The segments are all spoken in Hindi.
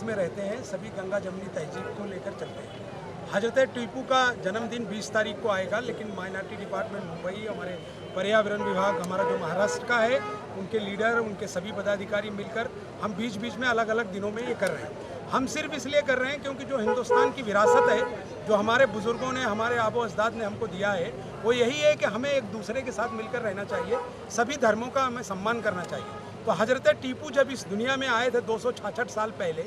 में रहते हैं, सभी गंगा जमनी तहजीब को लेकर चलते हैं। हजरत टीपू का जन्मदिन 20 तारीख को आएगा, लेकिन माइनॉरिटी डिपार्टमेंट मुंबई, हमारे पर्यावरण विभाग हमारा जो महाराष्ट्र का है, उनके लीडर, उनके सभी पदाधिकारी मिलकर हम बीच बीच में अलग अलग दिनों में ये कर रहे हैं। हम सिर्फ इसलिए कर रहे हैं क्योंकि जो हिंदुस्तान की विरासत है, जो हमारे बुजुर्गों ने, हमारे आबो अजदाद ने हमको दिया है, वो यही है कि हमें एक दूसरे के साथ मिलकर रहना चाहिए, सभी धर्मों का हमें सम्मान करना चाहिए। तो हजरत टीपू जब इस दुनिया में आए थे 266 साल पहले,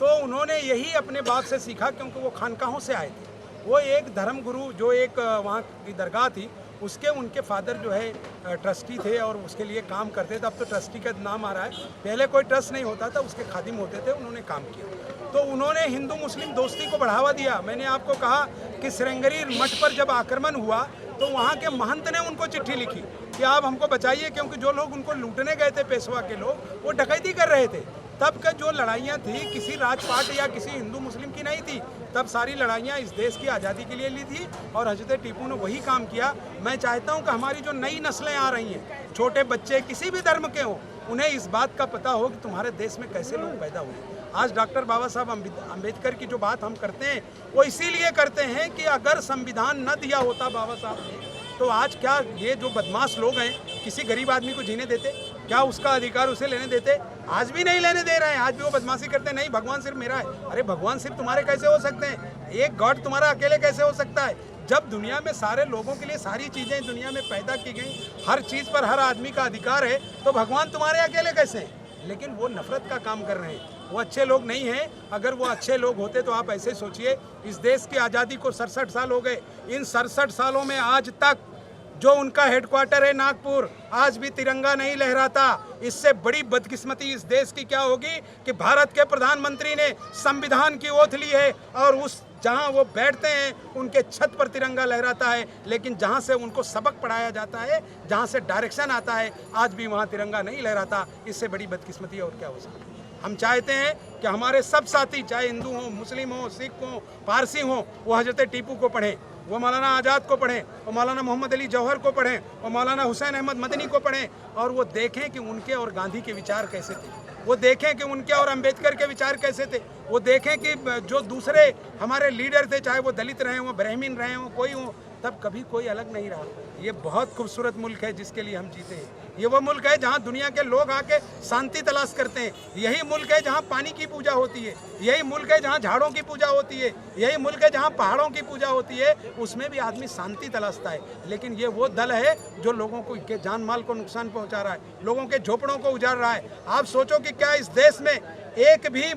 तो उन्होंने यही अपने बाप से सीखा, क्योंकि वो खानकाहों से आए थे। वो एक धर्म गुरु, जो एक वहाँ की दरगाह थी, उसके उनके फादर जो है ट्रस्टी थे और उसके लिए काम करते थे। अब तो ट्रस्टी का नाम आ रहा है, पहले कोई ट्रस्ट नहीं होता था, उसके खादिम होते थे, उन्होंने काम किया। तो उन्होंने हिंदू मुस्लिम दोस्ती को बढ़ावा दिया। मैंने आपको कहा कि श्रृंगेरी मठ पर जब आक्रमण हुआ तो वहाँ के महंत ने उनको चिट्ठी लिखी कि आप हमको बचाइए, क्योंकि जो लोग उनको लूटने गए थे, पेशवा के लोग, वो डकैती कर रहे थे। तब का जो लड़ाइयाँ थी किसी राजपाट या किसी हिंदू मुस्लिम की नहीं थी, तब सारी लड़ाइयाँ इस देश की आज़ादी के लिए ली थी और हजरत टीपू ने वही काम किया। मैं चाहता हूँ कि हमारी जो नई नस्लें आ रही हैं, छोटे बच्चे किसी भी धर्म के हों, उन्हें इस बात का पता हो कि तुम्हारे देश में कैसे लोग पैदा हुए। आज डॉक्टर बाबा साहब अम्बेडकर की जो बात हम करते हैं, वो इसीलिए करते हैं कि अगर संविधान न दिया होता बाबा साहब ने, तो आज क्या ये जो बदमाश लोग हैं किसी गरीब आदमी को जीने देते? क्या उसका अधिकार उसे लेने देते? आज भी नहीं लेने दे रहे हैं। आज भी वो बदमाशी करते हैं, नहीं भगवान सिर्फ मेरा है। अरे भगवान सिर्फ तुम्हारे कैसे हो सकते हैं? एक गॉड तुम्हारा अकेले कैसे हो सकता है? जब दुनिया में सारे लोगों के लिए सारी चीज़ें दुनिया में पैदा की गई, हर चीज़ पर हर आदमी का अधिकार है, तो भगवान तुम्हारे अकेले कैसे हैं? लेकिन वो नफरत का काम कर रहे हैं, वो अच्छे लोग नहीं हैं। अगर वो अच्छे लोग होते तो आप ऐसे सोचिए, इस देश की आज़ादी को 67 साल हो गए। इन 67 सालों में आज तक जो उनका हेडक्वार्टर है नागपुर, आज भी तिरंगा नहीं लहराता। इससे बड़ी बदकिस्मती इस देश की क्या होगी कि भारत के प्रधानमंत्री ने संविधान की ओथ ली है और उस जहां वो बैठते हैं उनके छत पर तिरंगा लहराता है, लेकिन जहां से उनको सबक पढ़ाया जाता है, जहां से डायरेक्शन आता है, आज भी वहां तिरंगा नहीं लहराता। इससे बड़ी बदकिस्मती और क्या हो सकती है? हम चाहते हैं कि हमारे सब साथी, चाहे हिंदू हों, मुस्लिम हों, सिख हों, पारसी हों, वो हजरत टीपू को पढ़ें, वो मौलाना आज़ाद को पढ़ें, वो मौलाना मोहम्मद अली जौहर को पढ़ें, वो मौलाना हुसैन अहमद मदनी को पढ़ें, और वो देखें कि उनके और गांधी के विचार कैसे थे, वो देखें कि उनके और अंबेडकर के विचार कैसे थे, वो देखें कि जो दूसरे हमारे लीडर थे, चाहे वो दलित रहे हों, ब्राह्मण रहे हों, कोई हो, तब कभी कोई अलग नहीं रहा। ये बहुत खूबसूरत मुल्क है जिसके लिए हम जीते हैं। ये वो मुल्क है जहाँ दुनिया के लोग आके शांति तलाश करते हैं। यही मुल्क है जहाँ पानी की पूजा होती है। यही मुल्क है जहाँ झाड़ों की पूजा होती है। यही मुल्क है जहाँ पहाड़ों की पूजा होती है। उसमें भी आदमी शांति तलाशता है। लेकिन ये वो दल है जो लोगों को के जान माल को नुकसान पहुँचा रहा है, लोगों के झोपड़ों को उजाड़ रहा है। आप सोचो कि क्या इस देश में एक भी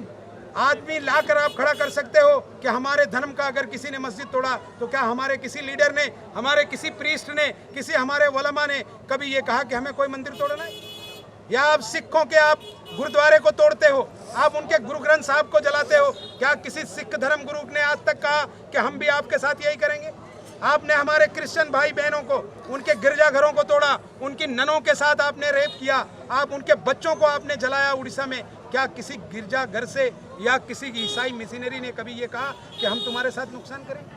आदमी लाकर आप खड़ा कर सकते हो कि हमारे धर्म का अगर किसी ने मस्जिद तोड़ा, तो क्या हमारे किसी लीडर ने, हमारे किसी प्रीस्ट ने, किसी हमारे वलमा ने कभी ये कहा कि हमें कोई मंदिर तोड़ना है? या आप सिखों के आप गुरुद्वारे को तोड़ते हो, आप उनके गुरु ग्रंथ साहब को जलाते हो, क्या किसी सिख धर्म गुरु ने आज तक कहा कि हम भी आपके साथ यही करेंगे? आपने हमारे क्रिश्चियन भाई बहनों को, उनके गिरजाघरों को तोड़ा, उनकी ननों के साथ आपने रेप किया, आप उनके बच्चों को आपने जलाया उड़ीसा में। क्या किसी गिरजाघर से या किसी ईसाई मिशनरी ने कभी ये कहा कि हम तुम्हारे साथ नुकसान करेंगे?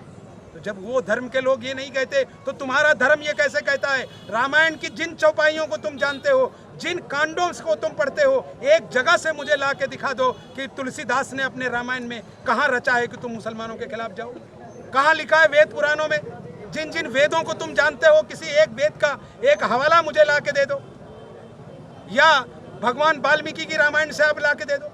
तो जब वो धर्म के लोग ये नहीं कहते, तो तुम्हारा धर्म ये कैसे कहता है? रामायण की जिन चौपाइयों को तुम जानते हो, जिन कांडों को तुम पढ़ते हो, एक जगह से मुझे ला के दिखा दो कि तुलसीदास ने अपने रामायण में कहाँ रचा है कि तुम मुसलमानों के खिलाफ जाओ? कहाँ लिखा है वेद पुराणों में? जिन जिन वेदों को तुम जानते हो, किसी एक वेद का एक हवाला मुझे ला के दे दो, या भगवान वाल्मीकि की रामायण से आप ला के दे दो।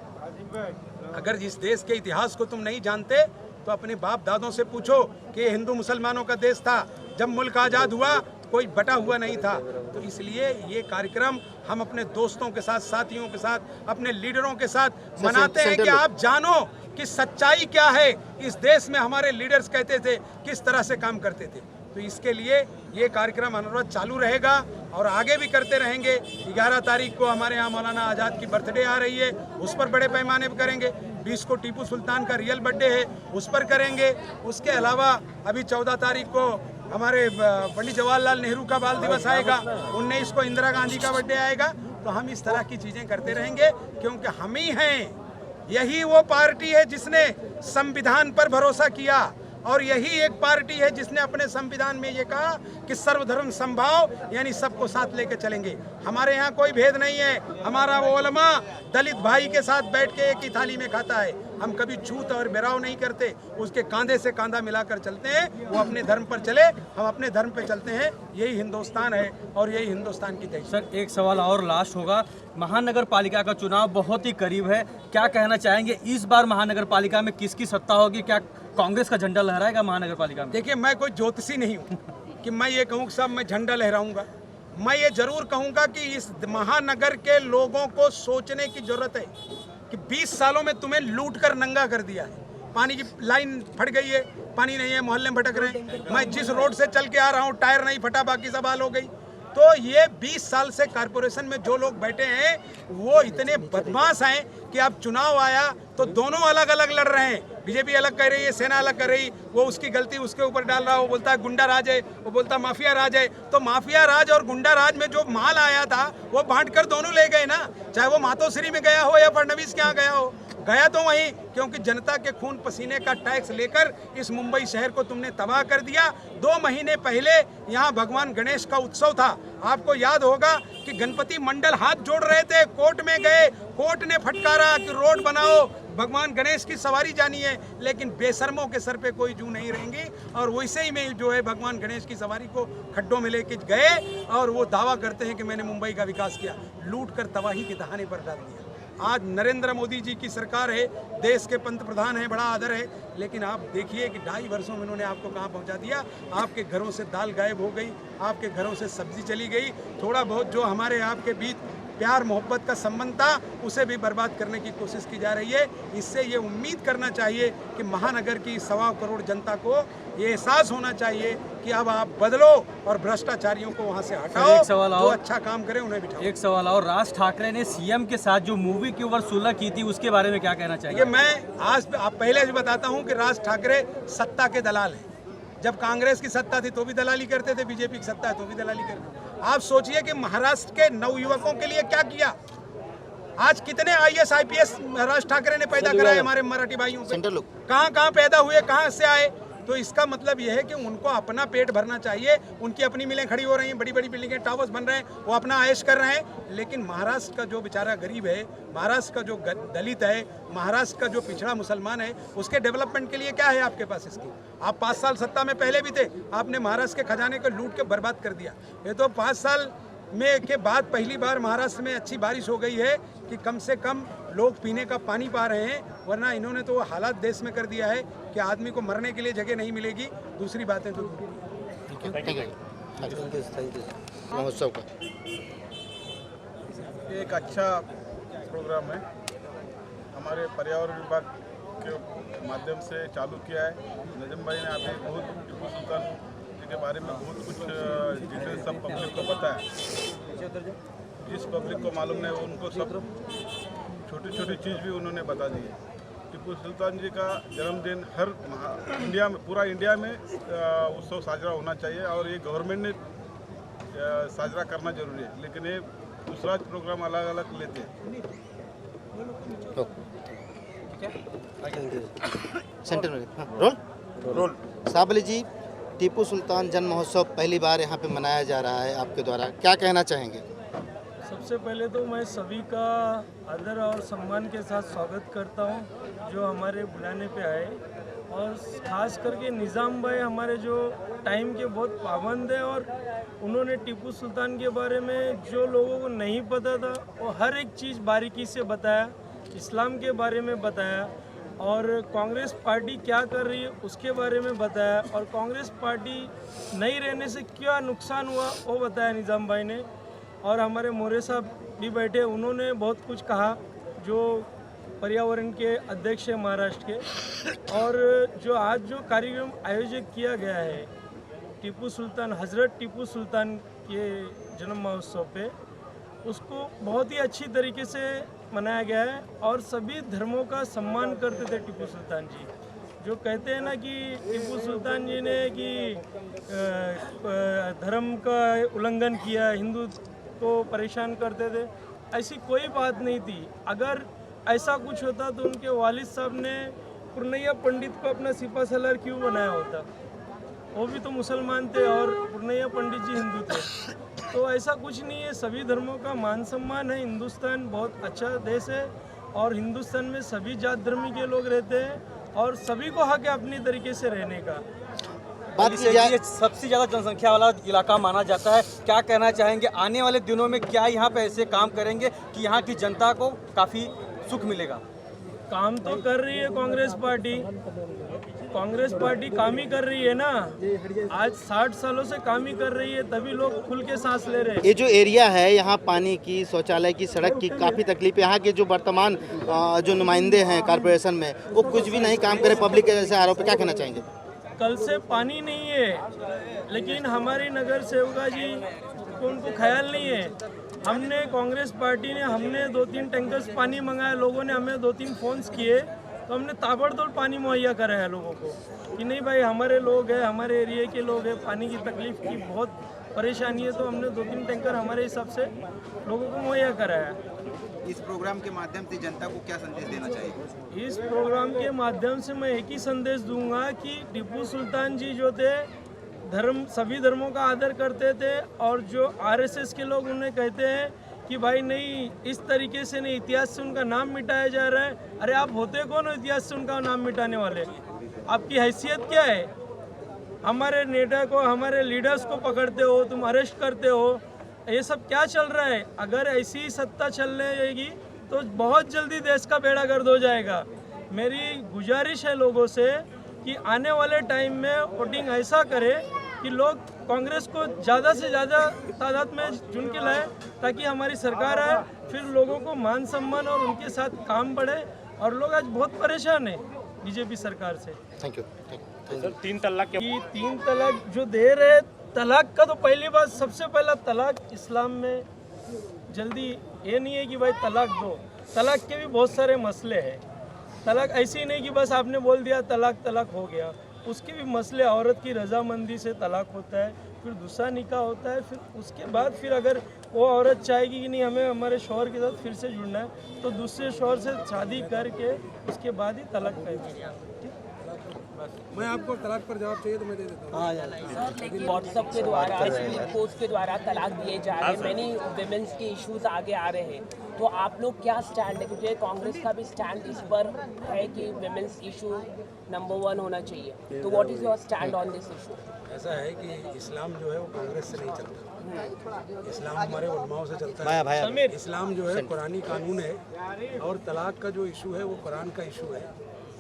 अगर इस देश के इतिहास को तुम नहीं जानते, तो अपने बाप दादों से पूछो कि ये हिंदू मुसलमानों का देश था। जब मुल्क आज़ाद हुआ कोई बटा हुआ नहीं था। तो इसलिए ये कार्यक्रम हम अपने दोस्तों के साथ, साथियों के साथ, अपने लीडरों के साथ मनाते हैं कि आप जानो कि सच्चाई क्या है। इस देश में हमारे लीडर्स कहते थे किस तरह से काम करते थे। तो इसके लिए ये कार्यक्रम अनवरत चालू रहेगा और आगे भी करते रहेंगे। 11 तारीख को हमारे यहाँ मौलाना आज़ाद की बर्थडे आ रही है, उस पर बड़े पैमाने पर करेंगे। 20 को टीपू सुल्तान का रियल बर्थडे है, उस पर करेंगे। उसके अलावा अभी 14 तारीख को हमारे पंडित जवाहरलाल नेहरू का बाल दिवस आएगा, 19 को इंदिरा गांधी का बर्थडे आएगा। तो हम इस तरह की चीज़ें करते रहेंगे, क्योंकि हम ही हैं, यही वो पार्टी है जिसने संविधान पर भरोसा किया, और यही एक पार्टी है जिसने अपने संविधान में ये कहा कि सर्वधर्म समभाव, यानी सबको साथ लेके चलेंगे। हमारे यहाँ कोई भेद नहीं है। हमारा वो उलमा दलित भाई के साथ बैठ के एक ही थाली में खाता है। हम कभी झूठ और बेराव नहीं करते, उसके कंधे से कंधा मिलाकर चलते हैं। वो अपने धर्म पर चले, हम अपने धर्म पे चलते हैं। यही हिंदुस्तान है और यही हिंदुस्तान की तहसील। सर एक सवाल और लास्ट होगा, महानगर पालिका का चुनाव बहुत ही करीब है, क्या कहना चाहेंगे इस बार महानगर पालिका में किसकी सत्ता होगी? क्या कांग्रेस का झंडा लहराएगा महानगर पालिका में? देखिए, मैं कोई ज्योतिषी नहीं हूँ कि मैं ये कहूँ कि साहब मैं झंडा लहराऊंगा। मैं ये जरूर कहूँगा कि इस महानगर के लोगों को सोचने की जरूरत है कि 20 सालों में तुम्हें लूट कर नंगा कर दिया है। पानी की लाइन फट गई है, पानी नहीं है, मोहल्ले में भटक रहे हैं। मैं जिस रोड से चल के आ रहा हूँ टायर नहीं फटा, बाकी सब हाल हो गई। तो ये 20 साल से कारपोरेशन में जो लोग बैठे हैं वो इतने बदमाश हैं कि अब चुनाव आया तो दोनों अलग अलग लड़ रहे हैं। बीजेपी अलग कह रही है, सेना अलग कर रही, वो उसकी गलती उसके ऊपर डाल रहा है। वो बोलता है गुंडा राज है, वो बोलता है माफिया राज है। तो माफिया राज और गुंडा राज में जो माल आया था वो बांट कर दोनों ले गए ना, चाहे वो मातोश्री में गया हो या फडणवीस के यहाँ गया हो। गया तो वहीं, क्योंकि जनता के खून पसीने का टैक्स लेकर इस मुंबई शहर को तुमने तबाह कर दिया। 2 महीने पहले यहाँ भगवान गणेश का उत्सव था। आपको याद होगा कि गणपति मंडल हाथ जोड़ रहे थे, कोर्ट में गए, कोर्ट ने फटकारा कि रोड बनाओ, भगवान गणेश की सवारी जानी है। लेकिन बेशर्मों के सर पे कोई जू नहीं रहेंगी और वैसे ही में जो है भगवान गणेश की सवारी को खड्डों में लेके गए और वो दावा करते हैं कि मैंने मुंबई का विकास किया। लूट कर तबाही के दहाने पर डाल दिया। आज नरेंद्र मोदी जी की सरकार है, देश के पंतप्रधान है, बड़ा आदर है, लेकिन आप देखिए कि 2.5 वर्षों में उन्होंने आपको कहाँ पहुँचा दिया। आपके घरों से दाल गायब हो गई, आपके घरों से सब्जी चली गई। थोड़ा बहुत जो हमारे आपके बीच प्यार मोहब्बत का संबंध था उसे भी बर्बाद करने की कोशिश की जा रही है। इससे ये उम्मीद करना चाहिए कि महानगर की 1.25 करोड़ जनता को ये एहसास होना चाहिए कि अब आप बदलो और भ्रष्टाचारियों को वहाँ से हटाओ। एक सवाल जो और, अच्छा काम करे उन्हें बिठाओ। एक सवाल और, राज ठाकरे ने सीएम के साथ जो मूवी के ऊपर सुलह की थी उसके बारे में क्या कहना चाहिए? मैं आज आप पहले भी बताता हूँ कि राज ठाकरे सत्ता के दलाल हैं। जब कांग्रेस की सत्ता थी तो भी दलाली करते थे, बीजेपी की सत्ता है तो भी दलाली करते थे। आप सोचिए कि महाराष्ट्र के नवयुवकों के लिए क्या किया। आज कितने IAS IPS राज ठाकरे ने पैदा कराए हमारे मराठी भाइयों पे। कहाँ पैदा हुए, कहाँ से आए। तो इसका मतलब यह है कि उनको अपना पेट भरना चाहिए। उनकी अपनी मिलें खड़ी हो रही हैं, बड़ी बड़ी बिल्डिंगें, टावर्स बन रहे हैं, वो अपना आयश कर रहे हैं। लेकिन महाराष्ट्र का जो बेचारा गरीब है, महाराष्ट्र का जो दलित है, महाराष्ट्र का जो पिछड़ा मुसलमान है, उसके डेवलपमेंट के लिए क्या है आपके पास इसकी? आप 5 साल सत्ता में पहले भी थे, आपने महाराष्ट्र के खजाने को लूट के बर्बाद कर दिया। ये तो 5 साल में के बाद पहली बार महाराष्ट्र में अच्छी बारिश हो गई है कि कम से कम लोग पीने का पानी पा रहे हैं, वरना इन्होंने तो हालात देश में कर दिया है कि आदमी को मरने के लिए जगह नहीं मिलेगी। दूसरी बातें तो महोत्सव का एक अच्छा प्रोग्राम है, हमारे पर्यावरण विभाग के माध्यम से चालू किया है। नजम भाई ने अभी बहुत टीपू सुल्तान जी के बारे में बहुत कुछ डिटेल सब पब्लिक को बताया। जिस पब्लिक को मालूम नहीं उनको सब छोटी छोटी चीज़ भी उन्होंने बता दी है। टीपू सुल्तान जी का जन्मदिन हर इंडिया में, पूरा इंडिया में उत्सव साजरा होना चाहिए और ये गवर्नमेंट ने साजरा करना जरूरी है। लेकिन ये दूसरा प्रोग्राम अलग अलग लेते हैं। सेंटर में रोल साहब अली जी, टीपू सुल्तान जन्म महोत्सव पहली बार यहाँ पे मनाया जा रहा है आपके द्वारा, क्या कहना चाहेंगे? सबसे पहले तो मैं सभी का आदर और सम्मान के साथ स्वागत करता हूँ जो हमारे बुलाने पे आए, और ख़ास करके निज़ाम भाई हमारे जो टाइम के बहुत पाबंद है और उन्होंने टीपू सुल्तान के बारे में जो लोगों को नहीं पता था वो हर एक चीज़ बारीकी से बताया, इस्लाम के बारे में बताया और कांग्रेस पार्टी क्या कर रही है उसके बारे में बताया, और कांग्रेस पार्टी नहीं रहने से क्या नुकसान हुआ वो बताया निज़ाम भाई ने। और हमारे मोरे साहब भी बैठे, उन्होंने बहुत कुछ कहा जो पर्यावरण के अध्यक्ष हैं महाराष्ट्र के। और जो आज जो कार्यक्रम आयोजित किया गया है टीपू सुल्तान, हज़रत टीपू सुल्तान के जन्म महोत्सव पे, उसको बहुत ही अच्छी तरीके से मनाया गया है और सभी धर्मों का सम्मान करते थे टीपू सुल्तान जी। जो कहते हैं ना कि टीपू सुल्तान जी ने कि धर्म का उल्लंघन किया, हिंदू को परेशान करते थे, ऐसी कोई बात नहीं थी। अगर ऐसा कुछ होता तो उनके वालिद साहब ने पुरनैया पंडित को अपना सिपा सलार क्यों बनाया होता? वो भी तो मुसलमान थे और पुरनैया पंडित जी हिंदू थे। तो ऐसा कुछ नहीं है, सभी धर्मों का मान सम्मान है। हिंदुस्तान बहुत अच्छा देश है और हिंदुस्तान में सभी जात धर्म के लोग रहते हैं और सभी को हक है अपनी तरीके से रहने का। बात की जाए ये सबसे ज़्यादा जनसंख्या वाला इलाका माना जाता है, क्या कहना चाहेंगे आने वाले दिनों में क्या यहाँ पे ऐसे काम करेंगे कि यहाँ की जनता को काफ़ी सुख मिलेगा? काम तो कर रही है कांग्रेस पार्टी काम ही कर रही है ना। आज 60 सालों से काम ही कर रही है, तभी लोग खुल के सांस ले रहे हैं। ये जो एरिया है यहाँ पानी की, शौचालय की, सड़क की काफ़ी तकलीफ है। यहाँ के जो वर्तमान जो नुमाइंदे हैं कॉर्पोरेशन में, वो कुछ भी नहीं काम करे, पब्लिक के जैसे आरोप, क्या कहना चाहेंगे? कल से पानी नहीं है, लेकिन हमारी नगर सेवका जी को उनको ख्याल नहीं है। हमने कांग्रेस पार्टी ने 2-3 टैंकर्स पानी मंगाए, लोगों ने हमें 2-3 फोन्स किए, तो हमने ताबड़तोड़ पानी मुहैया कराया लोगों को कि नहीं भाई हमारे लोग हैं, हमारे एरिया के लोग हैं, पानी की तकलीफ की बहुत परेशानी है, तो हमने 2-3 टैंकर हमारे हिसाब से लोगों को मुहैया कराया। इस प्रोग्राम के माध्यम से जनता को क्या संदेश देना चाहिए? इस प्रोग्राम के माध्यम से मैं एक ही संदेश दूंगा कि टीपू सुल्तान जी जो थे सभी धर्मों का आदर करते थे, और जो आरएसएस के लोग उन्हें कहते हैं कि भाई नहीं इस तरीके से नहीं, इतिहास से उनका नाम मिटाया जा रहा है। अरे आप होते कौन हो इतिहास से उनका नाम मिटाने वाले? आपकी हैसियत क्या है? हमारे नेता को, हमारे लीडर्स को पकड़ते हो, तुम अरेस्ट करते हो, ये सब क्या चल रहा है? अगर ऐसी सत्ता चलने जाएगी तो बहुत जल्दी देश का बेड़ा गर्द हो जाएगा। मेरी गुजारिश है लोगों से कि आने वाले टाइम में वोटिंग ऐसा करे कि लोग कांग्रेस को ज़्यादा से ज़्यादा तादाद में चुन के लाए, ताकि हमारी सरकार आए, फिर लोगों को मान सम्मान और उनके साथ काम बढ़े। और लोग आज बहुत परेशान हैं बीजेपी सरकार से। Thank you. सर 3 तलाक जो दे रहे, तलाक का तो पहली बात, सबसे पहला तलाक इस्लाम में जल्दी ये नहीं है कि भाई तलाक दो। तलाक के भी बहुत सारे मसले हैं। तलाक ऐसे ही नहीं कि बस आपने बोल दिया तलाक हो गया, उसके भी मसले, औरत की रजामंदी से तलाक होता है, फिर दूसरा निकाह होता है, फिर उसके बाद फिर अगर वो औरत चाहेगी कि नहीं हमें हमारे शौहर के साथ फिर से जुड़ना है, तो दूसरे शौहर से शादी करके उसके बाद ही तलाक पाएगी। मैं आपको तलाक पर जवाब चाहिए तो मैं दे देता हूँ। लेकिन व्हाट्सएप के द्वारा, पोस्ट के द्वारा तलाक दिए जा रहे हैं, मैनी विमेंस के इश्यूज आगे आ रहे हैं, तो आप लोग क्या स्टैंड है? क्योंकि कांग्रेस का भी स्टैंड इस पर है कि विमेंस इशू नंबर 1 होना चाहिए, तो what is your stand on this issue? ऐसा है कि इस्लाम जो है वो कांग्रेस से नहीं चलता, इस्लाम हमारे उलमाओं से चलता है। इस्लाम जो है कुरानी कानून है, और तलाक का जो इशू है वो कुरान का इशू है,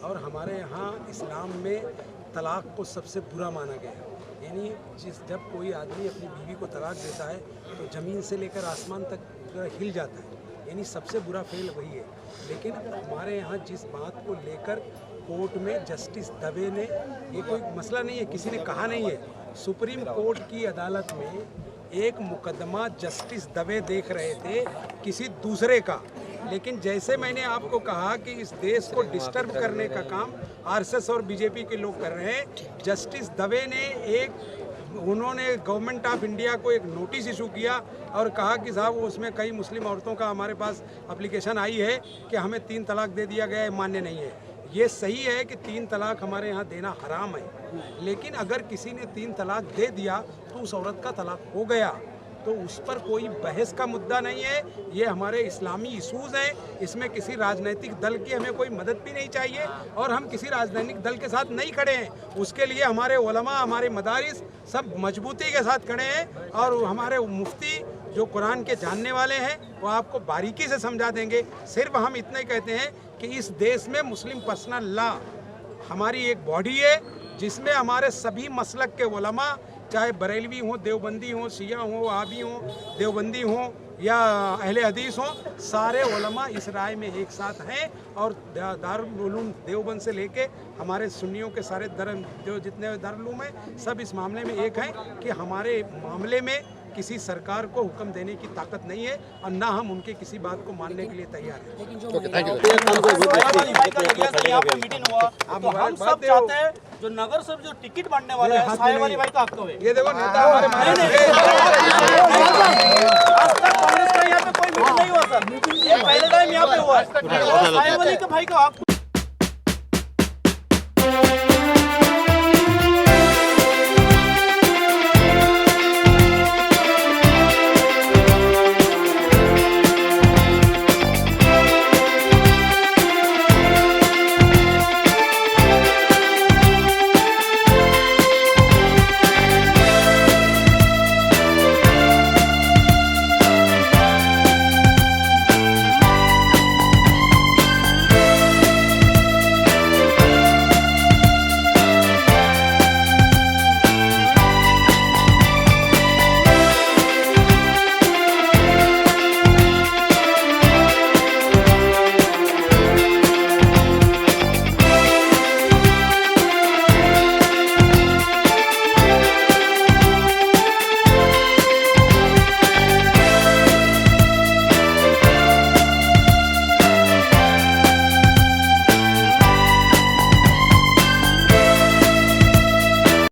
और हमारे यहाँ इस्लाम में तलाक को सबसे बुरा माना गया है। यानी जब कोई आदमी अपनी बीवी को तलाक देता है तो ज़मीन से लेकर आसमान तक पूरा हिल जाता है, यानी सबसे बुरा फेल वही है। लेकिन हमारे यहाँ जिस बात को लेकर कोर्ट में जस्टिस दवे ने, ये कोई मसला नहीं है, किसी ने कहा नहीं है, सुप्रीम कोर्ट की अदालत में एक मुकदमा जस्टिस दवे देख रहे थे किसी दूसरे का, लेकिन जैसे मैंने आपको कहा कि इस देश को डिस्टर्ब करने का काम आरएसएस और बीजेपी के लोग कर रहे हैं, जस्टिस दवे ने उन्होंने गवर्नमेंट ऑफ इंडिया को एक नोटिस इशू किया और कहा कि साहब उसमें कई मुस्लिम औरतों का हमारे पास एप्लीकेशन आई है कि हमें 3 तलाक दे दिया गया है, मान्य नहीं है। ये सही है कि 3 तलाक हमारे यहाँ देना हराम है, लेकिन अगर किसी ने 3 तलाक दे दिया तो उस औरत का तलाक हो गया, तो उस पर कोई बहस का मुद्दा नहीं है। ये हमारे इस्लामी इशूज़ हैं, इसमें किसी राजनीतिक दल की हमें कोई मदद भी नहीं चाहिए, और हम किसी राजनीतिक दल के साथ नहीं खड़े हैं। उसके लिए हमारे उलमा, हमारे मदारिस सब मजबूती के साथ खड़े हैं, और हमारे मुफ्ती जो कुरान के जानने वाले हैं वो आपको बारीकी से समझा देंगे। सिर्फ हम इतना ही कहते हैं कि इस देश में मुस्लिम पर्सनल लॉ हमारी एक बॉडी है, जिसमें हमारे सभी मसलक के उलमा, चाहे बरेलवी हों, देवबंदी हों, शिया हों, वहाबी हों, देवबंदी हों या अहले हदीस हों, सारे उलमा इस राय में एक साथ हैं। और दारुल उलूम देवबंद से लेके हमारे सुन्नियों के सारे जो जितने दारुल उलूम हैं, सब इस मामले में एक हैं कि हमारे मामले में किसी सरकार को हुक्म देने की ताकत नहीं है, और ना हम उनके किसी बात को मानने के लिए तैयार हैं। लेकिन जो तो हम सब चाहते हैं जो नगर से जो टिकट बांटने वाले हैं, साये वाली भाई का हक है। ये देखो नेता हमारे आज तक कांग्रेस का यहाँ पे कोई मीटिंग नहीं हुआ सर, ये पहले टाइम यहाँ पे हुआ है। साये वाली के भाई का हक